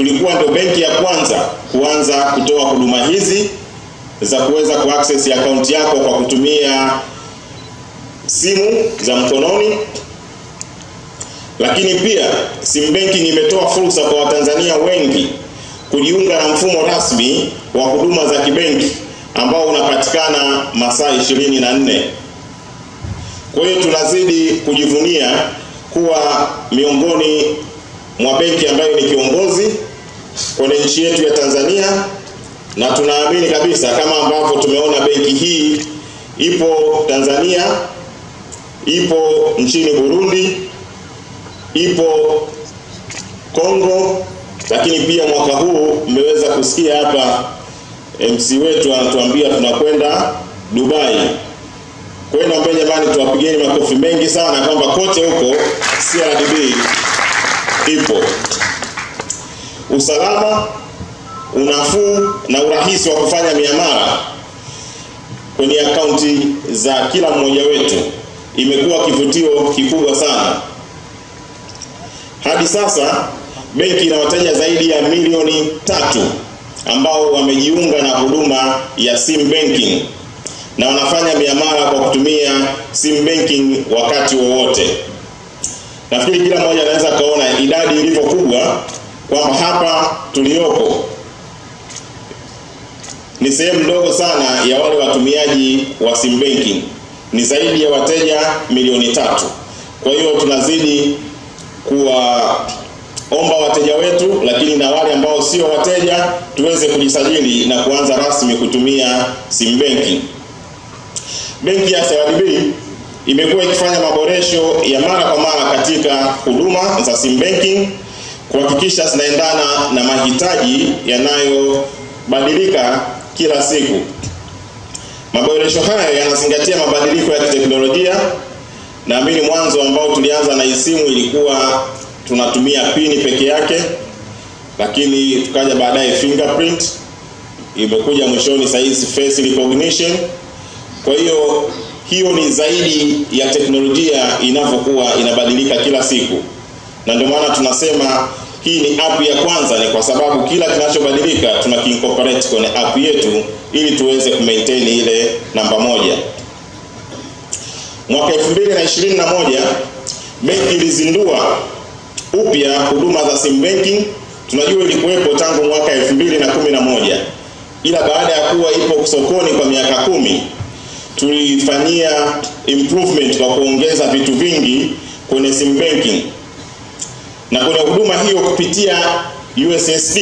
tulikuwa ndio benki ya kwanza kuanza kutoa huduma hizi za kuweza kuaccess account yako kwa kutumia simu za mkononi. Lakini pia sim banking imetoa fursa kwa Watanzania wengi kujiunga na mfumo rasmi wa huduma za kibenki ambao unapatikana masaa 24. Kwa hiyo tunazidi kujivunia kuwa miongoni mwa benki ambayo ni kiongozi kwenye nchi yetu ya Tanzania, na tunaamini kabisa kama ambavyo tumeona benki hii ipo Tanzania, ipo nchini Burundi, ipo Kongo, lakini pia mwaka huu mmeweza kusikia hapa MC wetu anatuambia tunakwenda Dubai. Kwa hiyo naomba jamani tuwapigeni makofi mengi sana kwamba kote huko CRDB ipo. Usalama, unafuu na urahisi wa kufanya miamala kwenye akaunti za kila mmoja wetu imekuwa kivutio kikubwa sana. Hadi sasa benki ina wateja zaidi ya milioni 3 ambao wamejiunga na huduma ya sim banking na wanafanya miamala kwa kutumia sim banking wakati wowote. Nafikiri kila mmoja anaweza kaona idadi ilivyo kubwa kwamba hapa tuliopo ni sehemu ndogo sana ya wale watumiaji wa sim banking. Ni zaidi ya wateja milioni 3. Kwa hiyo tunazidi kuwaomba wateja wetu, lakini na wale ambao sio wateja, tuweze kujisajili na kuanza rasmi kutumia sim banking. Benki ya CRDB imekuwa ikifanya maboresho ya mara kwa mara katika huduma za sim banking kuhakikisha zinaendana na mahitaji yanayobadilika kila siku. Maboresho haya yanazingatia mabadiliko ya kiteknolojia. Naamini mwanzo ambao tulianza na simu ilikuwa tunatumia pini peke yake, lakini tukaja baadaye fingerprint, imekuja mwishoni sasa face recognition. Kwa hiyo ni zaidi ya teknolojia inavyokuwa inabadilika kila siku. Na ndio maana tunasema hii ni app ya kwanza, ni kwa sababu kila kinachobadilika tunakincorporate kwenye app yetu ili tuweze kumaintain ile namba 1. Mwaka 2021 benki ilizindua upya huduma za sim banking. Tunajua ilikuwepo tangu mwaka 2011, ila baada ya kuwa ipo sokoni kwa miaka 10 tulifanyia improvement kwa kuongeza vitu vingi kwenye sim banking. Na kwenye huduma hiyo kupitia USSD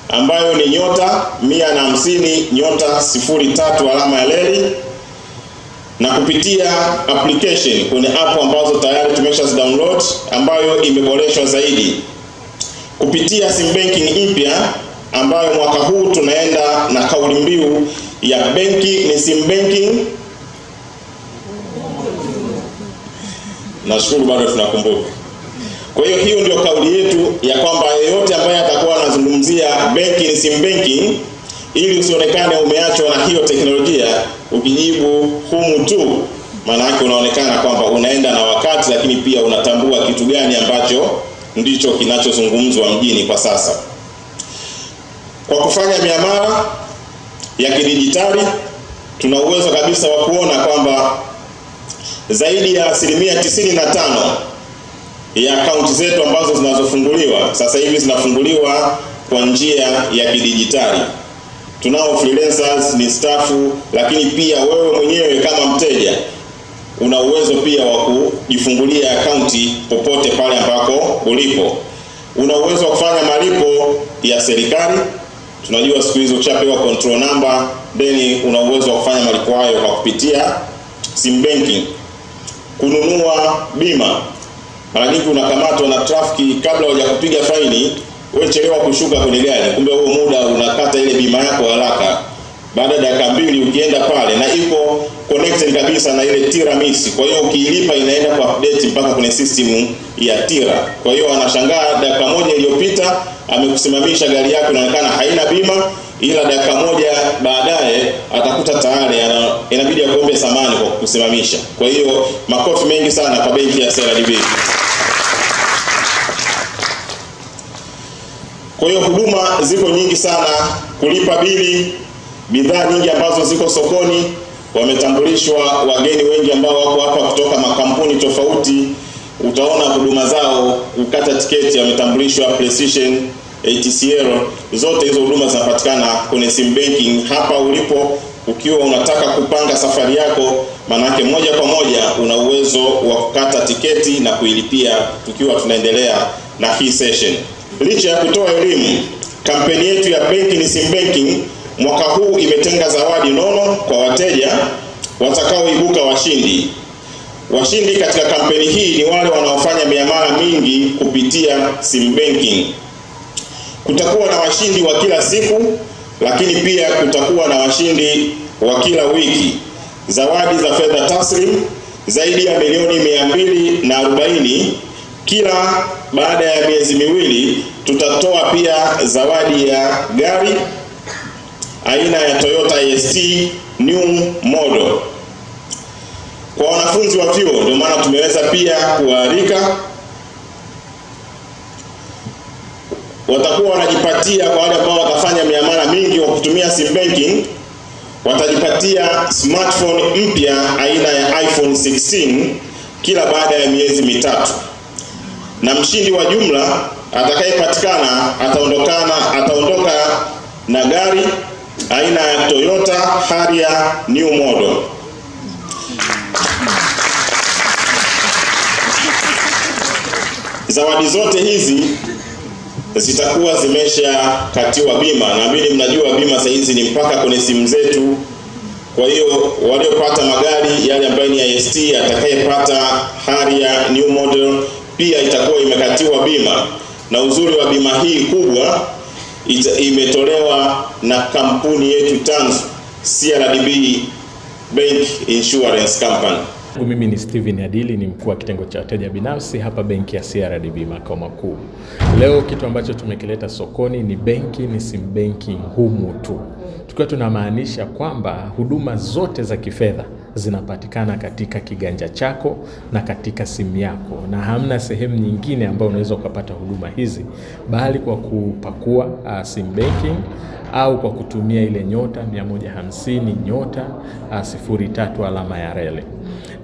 ambayo ni *150*03 na kupitia application kwenye app ambazo tayari tumesha download ambayo imeboreshwa zaidi. Kupitia sim banking mpya ambayo mwaka huu tunaenda na kauli mbiu ya benki ni sim banking. Nashukuru bado tunakumbuka. Kwa hiyo ndio kauli yetu ya kwamba yeyote ambaye atakuwa anazungumzia benki ni sim banking, ili usionekane umeachwa na hiyo teknolojia, ukijibu humu tu, maana yake unaonekana kwamba unaenda na wakati, lakini pia unatambua kitu gani ambacho ndicho kinachozungumzwa mjini kwa sasa. Kwa kufanya miamala ya kidijitali tuna uwezo kabisa wa kuona kwamba zaidi ya 95% ya akaunti zetu ambazo zinazofunguliwa sasa hivi zinafunguliwa kwa njia ya kidijitali. Tunao freelancers, ni stafu, lakini pia wewe mwenyewe kama mteja una uwezo pia wa kujifungulia akaunti popote pale ambako ulipo. Una uwezo wa kufanya malipo ya serikali. Tunajua siku hizo ukishapewa control number, then una uwezo wa kufanya malipo hayo kwa kupitia sim banking. Kununua bima. Mara nyingi unakamatwa na trafiki kabla hujakupiga faini, wewe chelewa kushuka kwenye gari, kumbe huo muda unakata ile bima yako haraka. Baada ya dakika 2 ukienda pale na iko connected kabisa na ile TIRA miss. Kwa hiyo ukiilipa inaenda kwa update mpaka kwenye system ya TIRA. Kwa hiyo anashangaa dakika 1 iliyopita amekusimamisha gari yako inaonekana haina bima, ila dakika 1 baadaye atakuta tayari inabidi akuombe samani kwa kusimamisha. Kwa hiyo makofi mengi sana kwa benki ya CRDB. Kwa hiyo huduma ziko nyingi sana, kulipa bili, bidhaa nyingi ambazo ziko sokoni. Wametambulishwa wageni wengi ambao wako hapa kutoka makampuni tofauti. Utaona huduma zao, ukata tiketi, wametambulishwa Precision, ATCL. Zote hizo huduma zinapatikana kwenye sim banking hapa ulipo. Ukiwa unataka kupanga safari yako, manake moja kwa moja una uwezo wa kukata tiketi na kuilipia tukiwa tunaendelea na hii session. Licha ya kutoa elimu, kampeni yetu ya benki ni sim banking mwaka huu imetenga zawadi nono kwa wateja watakaoibuka washindi. Washindi katika kampeni hii ni wale wanaofanya miamala mingi kupitia sim banking. Kutakuwa na washindi wa kila siku, lakini pia kutakuwa na washindi wa kila wiki. Zawadi za fedha taslim zaidi ya milioni 240 kila baada ya miezi miwili. Tutatoa pia zawadi ya gari aina ya Toyota IST new model. Kwa wanafunzi wa vyuo ndio maana tumeweza pia kualika, watakuwa wanajipatia, kwa wale ambao watafanya miamala mingi kwa kutumia sim banking, watajipatia smartphone mpya aina ya iPhone 16 kila baada ya miezi mitatu. Na mshindi wa jumla atakayepatikana ataondoka na gari aina ya Toyota Harrier new model. Zawadi zote hizi zitakuwa zimeshakatiwa bima. Naamini mnajua bima sasa hizi ni mpaka kwenye simu zetu. Kwa hiyo waliopata magari yale ambayo ni IST, atakayepata Harrier new model pia itakuwa imekatiwa bima. Na uzuri wa bima hii kubwa imetolewa na kampuni yetu tanzu, CRDB Bank Insurance Company. Mimi ni Steven Adili, ni mkuu wa kitengo cha wateja binafsi hapa benki ya CRDB makao makuu. Leo kitu ambacho tumekileta sokoni ni benki ni sim banking humu tu. Tukiwa tunamaanisha kwamba huduma zote za kifedha zinapatikana katika kiganja chako na katika simu yako, na hamna sehemu nyingine ambayo unaweza kupata huduma hizi bali kwa kupakua sim banking au kwa kutumia ile nyota 150 nyota 03 alama ya reli.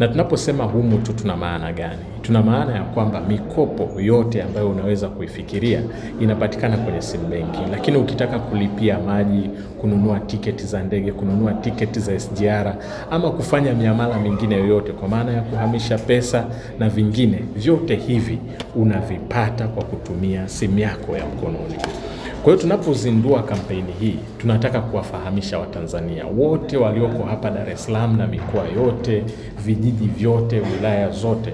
Na tunaposema humu tu tuna maana gani? Tuna maana ya kwamba mikopo yote ambayo unaweza kuifikiria inapatikana kwenye sim banking. Lakini ukitaka kulipia maji, kununua tiketi za ndege, kununua tiketi za SGR ama kufanya miamala mingine yoyote kwa maana ya kuhamisha pesa na vingine, vyote hivi unavipata kwa kutumia simu yako ya mkononi. Kwa hiyo tunapozindua kampeni hii, tunataka kuwafahamisha Watanzania wote walioko hapa Dar es Salaam na mikoa yote, vijiji vyote, wilaya zote,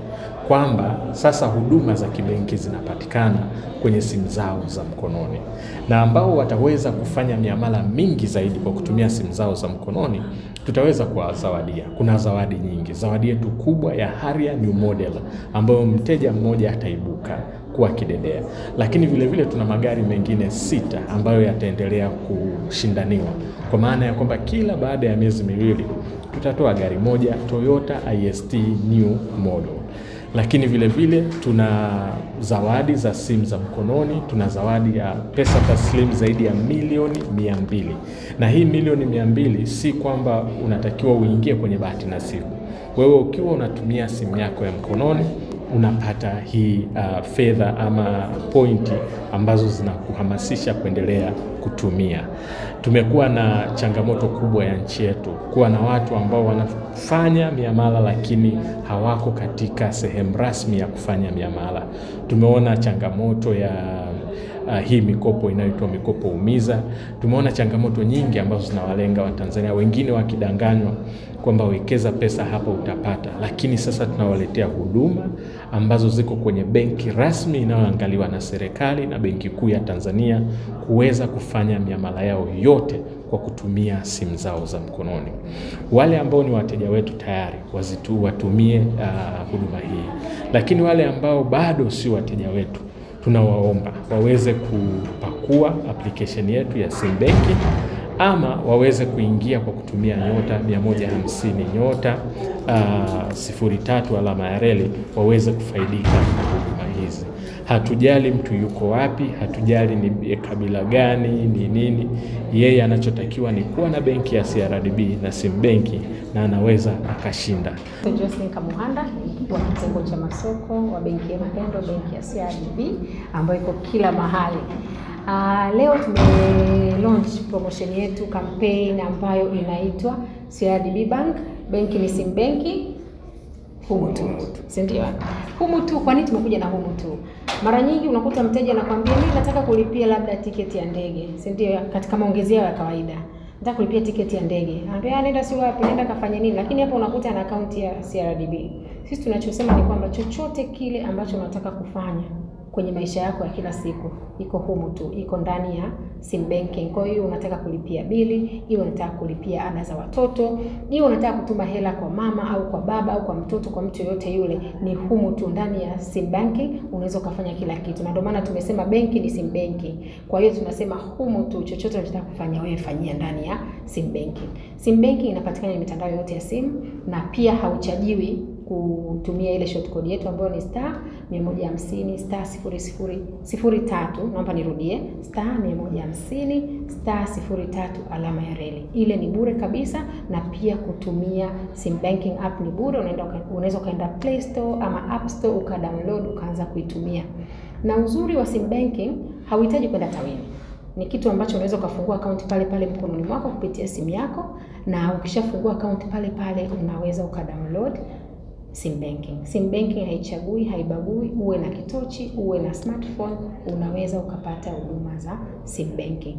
kwamba sasa huduma za kibenki zinapatikana kwenye simu zao za mkononi. Na ambao wataweza kufanya miamala mingi zaidi kwa kutumia simu zao za mkononi, tutaweza kuwazawadia. Kuna zawadi nyingi. Zawadi yetu kubwa ya Harrier new model ambayo mteja mmoja ataibuka kuwa kidedea. Lakini vile vile tuna magari mengine 6 ambayo yataendelea kushindaniwa. Kwa maana ya kwamba kila baada ya miezi miwili tutatoa gari moja Toyota IST new model. Lakini vile vile tuna zawadi za simu za mkononi, tuna zawadi ya pesa taslim zaidi ya milioni 200. Na hii milioni 200 si kwamba unatakiwa uingie kwenye bahati nasibu. Wewe ukiwa unatumia simu yako ya mkononi unapata hii fedha ama pointi ambazo zinakuhamasisha kuendelea kutumia. Tumekuwa na changamoto kubwa ya nchi yetu, kuwa na watu ambao wanafanya miamala lakini hawako katika sehemu rasmi ya kufanya miamala. Tumeona changamoto ya hii mikopo inayoitwa mikopo umiza. Tumeona changamoto nyingi ambazo zinawalenga Watanzania, wengine wakidanganywa kwamba wekeza pesa hapa utapata, lakini sasa tunawaletea huduma ambazo ziko kwenye benki rasmi inayoangaliwa na serikali na Benki Kuu ya Tanzania kuweza kufanya miamala yao yote kwa kutumia simu zao za mkononi. Wale ambao ni wateja wetu tayari watumie huduma hii, lakini wale ambao bado si wateja wetu tunawaomba waweze kupakua application yetu ya sim banking ama waweze kuingia kwa kutumia nyota 150 nyota 03 alama ya reli waweze kufaidika na huduma hizi. Hatujali mtu yuko wapi, hatujali ni kabila gani, ni nini. Yeye anachotakiwa ni kuwa na benki ya CRDB na sim benki, na anaweza akashinda. Jocelyn Kamuhanda, wa kitengo cha masoko wa benki ya Mpendo, benki ya CRDB ambayo iko kila mahali. Leo launch promotion yetu, campaign ambayo inaitwa CRDB Bank, benki ni sim benki, humu tu. Sindio? Humu tu. Kwa nini tumekuja na humu tu? Mara nyingi unakuta mteja anakuambia mimi nataka kulipia labda tiketi ya ndege. Sindio? Katika maongezi yao ya kawaida. Nataka kulipia tiketi ya ndege. Anambia nenda si wapi, nenda kafanya nini? Lakini hapo unakuta ana account ya CRDB. Sisi tunachosema ni kwamba chochote kile ambacho unataka kufanya kwenye maisha yako ya kila siku iko humu tu, iko ndani ya sim banking. Kwa hiyo unataka kulipia bili, hiyo unataka kulipia ada za watoto, hiyo unataka kutuma hela kwa mama au kwa baba au kwa mtoto, kwa mtu yote yule, ni humu tu ndani ya sim banking unaweza kufanya kila kitu. Na ndio maana tumesema benki ni sim banking. Kwa hiyo tunasema humu tu, chochote unataka kufanya wewe fanyia ndani ya sim banking. Sim banking inapatikana kwenye mitandao yote ya simu, na pia hauchajiwi kutumia ile short code yetu ambayo ni *150 *0003. Naomba nirudie, *150 *03 alama ya reli. Ile ni bure kabisa, na pia kutumia sim banking app ni bure. Unaweza kaenda Play Store ama App Store ukadownload ukaanza kuitumia. Na uzuri wa sim banking, hauhitaji kwenda tawini. Ni kitu ambacho unaweza kufungua account pale pale mkononi mwako kupitia simu yako, na ukishafungua account pale pale unaweza ukadownload sim banking. Sim banking haichagui, haibagui, uwe na kitochi, uwe na smartphone, unaweza ukapata huduma za sim banking.